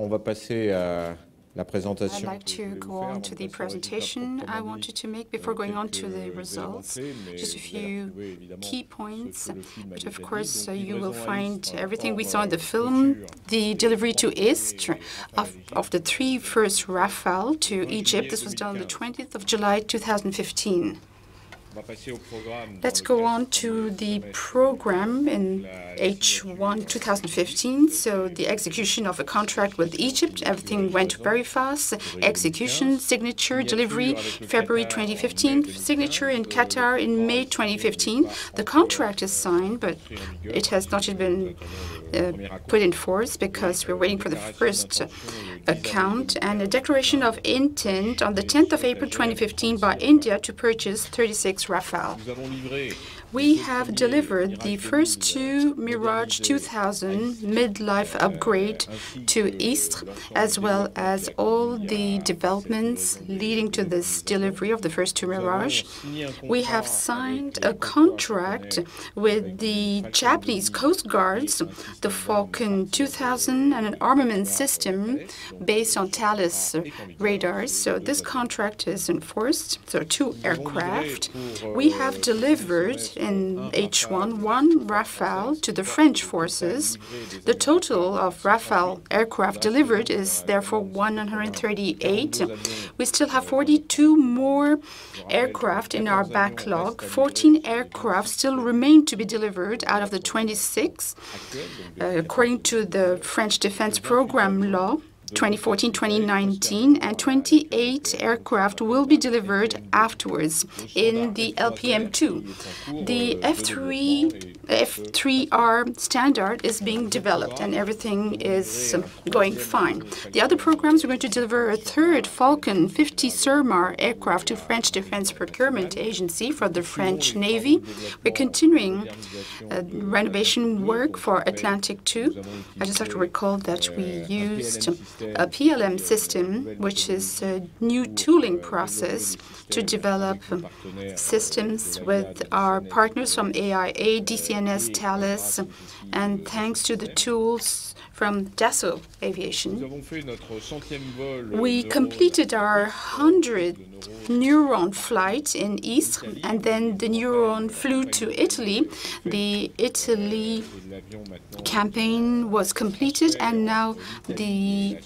I'd like to go on to the presentation I wanted to make before going on to the results. Just a few key points, but of course you will find everything we saw in the film. The delivery to Istres of the 3 first Rafale to Egypt. This was done on the 20th of July 2015. Let's go on to the program in H1 2015. So the execution of a contract with Egypt, everything went very fast. Execution, signature, delivery, February 2015. Signature in Qatar in May 2015. The contract is signed, but it has not yet been put in force because we're waiting for the first account, and a declaration of intent on the 10th of April 2015 by India to purchase 36 Rafale. We have delivered the first 2 Mirage 2000 midlife upgrade to Istres, as well as all the developments leading to this delivery of the first 2 Mirage. We have signed a contract with the Japanese Coast Guards, the Falcon 2000, and an armament system based on Thales radars. So this contract is enforced, so 2 aircraft. We have delivered in H1 1 Rafale to the French forces. The total of Rafale aircraft delivered is therefore 138. We still have 42 more aircraft in our backlog. 14 aircraft still remain to be delivered out of the 26, according to the French Defense Program Law 2014-2019, and 28 aircraft will be delivered afterwards in the LPM2. The F3R standard is being developed and everything is going fine. The other programs, we're going to deliver a 3rd Falcon 50 Surmar aircraft to French Defense Procurement Agency for the French Navy. We're continuing renovation work for Atlantic 2. I just have to recall that we used a PLM system, which is a new tooling process to develop systems with our partners from AIA, DCNS, Thales, and thanks to the tools from Dassault Aviation. We completed our 100th Neuron flight in Istres, and then the Neuron flew to Italy. The Italy campaign was completed, and now the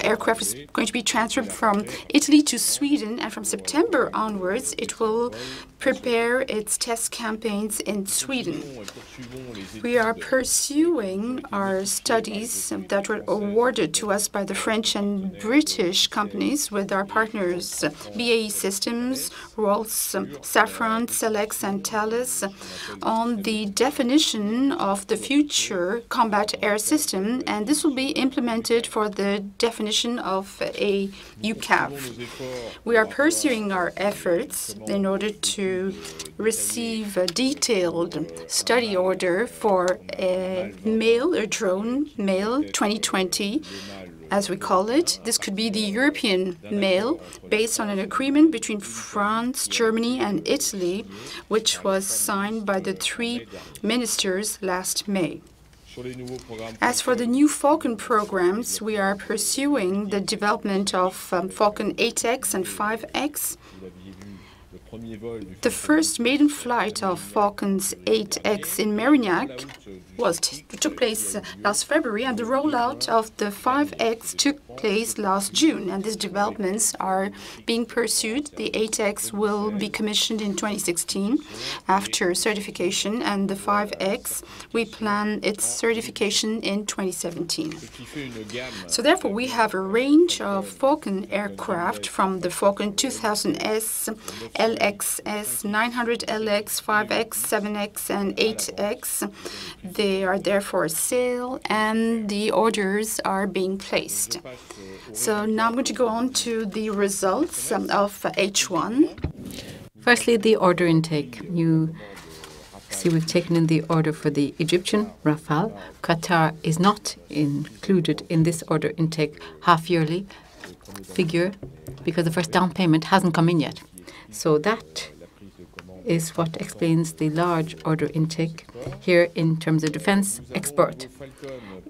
aircraft is going to be transferred from Italy to Sweden, and from September onwards it will prepare its test campaigns in Sweden. We are pursuing our studies that were awarded to us by the French and British companies with our partners BAE Systems, Rolls, Safran, Selex, and Thales on the definition of the future combat air system, and this will be implemented for the definition of a UCAV. We are pursuing our efforts in order to receive a detailed study order for a drone MALE 2020, as we call it. This could be the European MALE, based on an agreement between France, Germany, and Italy, which was signed by the 3 ministers last May. As for the new Falcon programs, we are pursuing the development of Falcon 8X and 5X. The first maiden flight of Falcons 8X in Marignac took place last February, and the rollout of the 5X took place last June, and these developments are being pursued. The 8X will be commissioned in 2016 after certification, and the 5X, we plan its certification in 2017. So therefore, we have a range of Falcon aircraft from the Falcon 2000S, LXS, 900LX, 5X, 7X, and 8X. They are there for sale, and the orders are being placed. So now I'm going to go on to the results of H1. Firstly, the order intake. You see we've taken in the order for the Egyptian Rafale. Qatar is not included in this order intake half-yearly figure because the first down payment hasn't come in yet. So that is what explains the large order intake here in terms of defense export.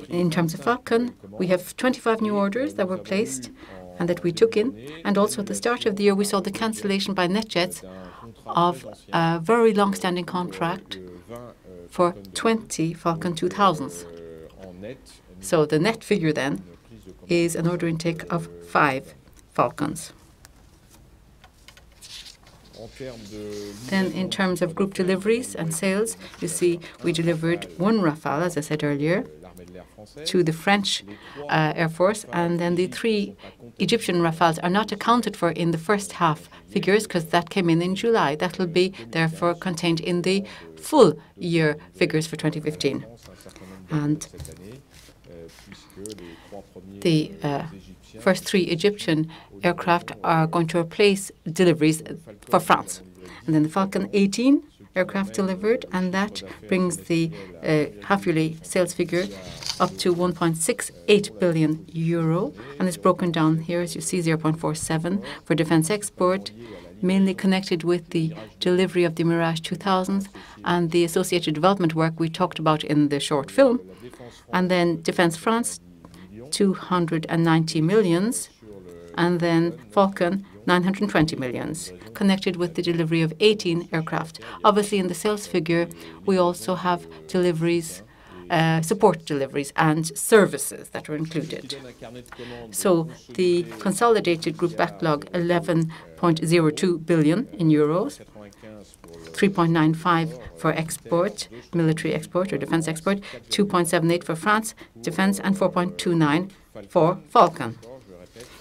In terms of Falcon, we have 25 new orders that were placed and that we took in. And also at the start of the year, we saw the cancellation by NetJets of a very long-standing contract for 20 Falcon 2000s. So the net figure then is an order intake of 5 Falcons. Then in terms of group deliveries and sales, you see we delivered 1 Rafale, as I said earlier, to the French Air Force, and then the 3 Egyptian Rafales are not accounted for in the first half figures because that came in July. That will be therefore contained in the full year figures for 2015. And the first 3 Egyptian aircraft are going to replace deliveries for France. And then the Falcon 18 aircraft delivered, and that brings the half-yearly sales figure up to 1.68 billion euro, and it's broken down here, as you see, 0.47 for defense export, mainly connected with the delivery of the Mirage 2000 and the associated development work we talked about in the short film. And then Defense France, 290 millions, and then Falcon, 920 millions, connected with the delivery of 18 aircraft. Obviously, in the sales figure, we also have deliveries, support deliveries and services that are included. So the consolidated group backlog, 11.02 billion in euros, 3.95 for export, military export or defense export, 2.78 for France defense, and 4.29 for Falcon.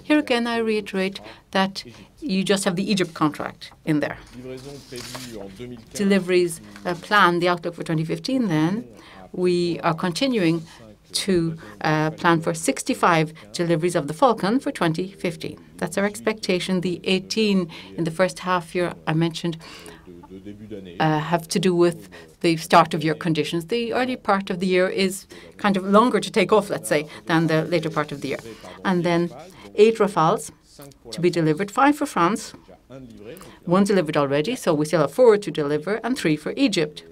Here again, I reiterate that you just have the Egypt contract in there. Deliveries plan, the outlook for 2015 then, we are continuing to plan for 65 deliveries of the Falcon for 2015. That's our expectation. The 18 in the first half year I mentioned have to do with the start of year conditions. The early part of the year is kind of longer to take off, let's say, than the later part of the year. And then 8 Rafales to be delivered, 5 for France, 1 delivered already, so we still have 4 to deliver, and 3 for Egypt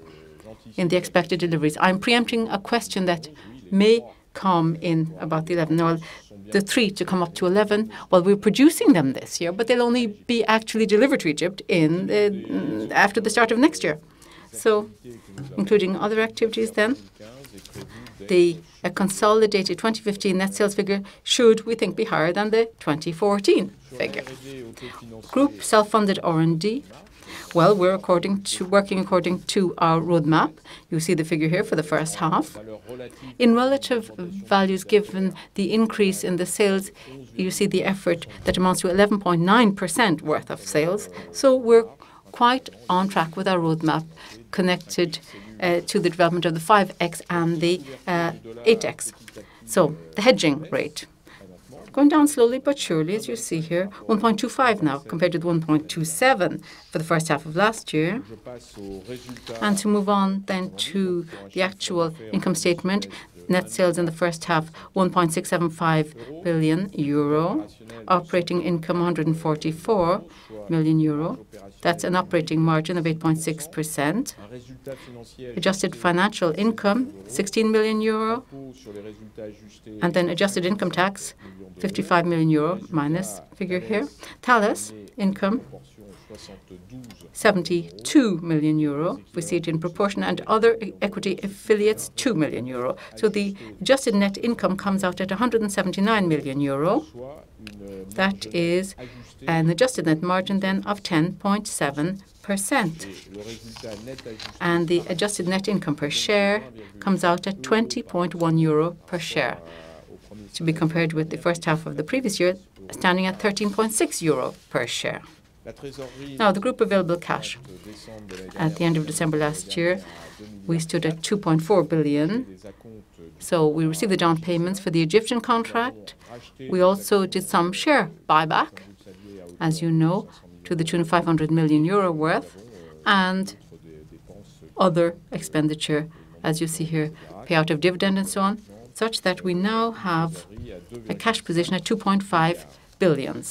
in the expected deliveries. I'm preempting a question that may come in about the 11. No, the 3 to come up to 11. Well, we're producing them this year, but they'll only be actually delivered to Egypt in after the start of next year. So, including other activities then, the consolidated 2015 net sales figure should, we think, be higher than the 2014 figure. Group self-funded R&D. Well, we're working according to our roadmap. You see the figure here for the first half. In relative values, given the increase in the sales, you see the effort that amounts to 11.9% worth of sales. So we're quite on track with our roadmap connected to the development of the 5X and the 8X. So the hedging rate, going down slowly but surely, as you see here, 1.25 now compared to the 1.27 for the first half of last year. And to move on then to the actual income statement, net sales in the first half, 1.675 billion euro. Operating income, 144 million euro. That's an operating margin of 8.6%. Adjusted financial income, 16 million euro. And then adjusted income tax, 55 million euro minus figure here. Thales income, 72 million euro. We see it in proportion, and other equity affiliates, 2 million euro. So the adjusted net income comes out at 179 million euro. That is an adjusted net margin then of 10.7%. And the adjusted net income per share comes out at 20.1 euro per share, to be compared with the first half of the previous year, standing at 13.6 euro per share. Now, the group available cash. At the end of December last year, we stood at 2.4 billion. So we received the down payments for the Egyptian contract. We also did some share buyback, as you know, to the tune of 500 million euro worth, and other expenditure, as you see here, payout of dividend and so on, such that we now have a cash position at 2.5 billion.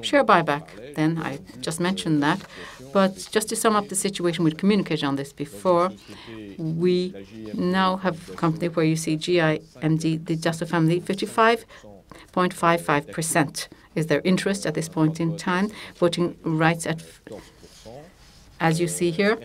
Share buyback, then, I just mentioned that. But just to sum up the situation, we'd communicated on this before. We now have a company where you see GIMD, the Dassault family, 55.55% is their interest at this point in time. Voting rights at, as you see here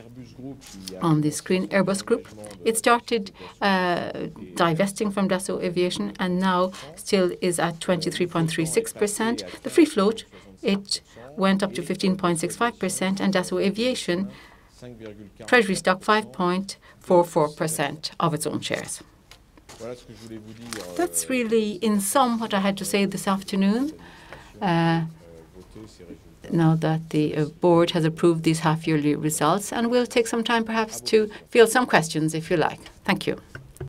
on the screen, Airbus Group. It started divesting from Dassault Aviation and now still is at 23.36%. The free float, it went up to 15.65%, and Dassault Aviation, treasury stock, 5.44% of its own shares. That's really, in sum, what I had to say this afternoon. Now that the board has approved these half-yearly results, and we'll take some time perhaps to field some questions if you like. Thank you.